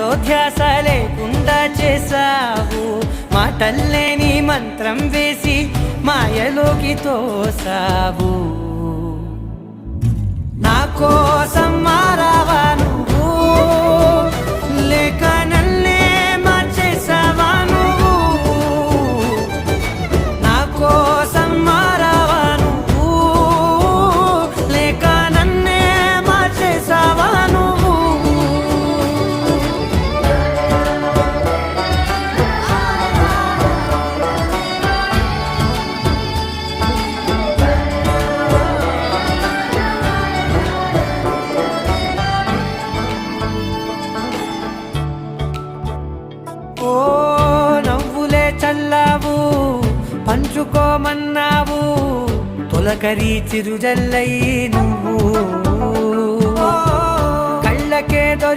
మాటల్లో ధ్యాస లేకుండా చేసావు, మాటల్లే నీ మంత్రం వేసి మాయలోకి తోసావు. నా కోసం మారావా నువ్వు, లేక నన్నే మార్చేసావా నువ్వు? నా కోసం మారావా నువ్వు, లేక నన్నే మార్చేసావా నువ్వు? ఓ నవ్వులే చల్లావు, పంచుకోమన్నావు, తొలకరి చిరుజల్లై నువ్వు కళ్ళకే దొరికి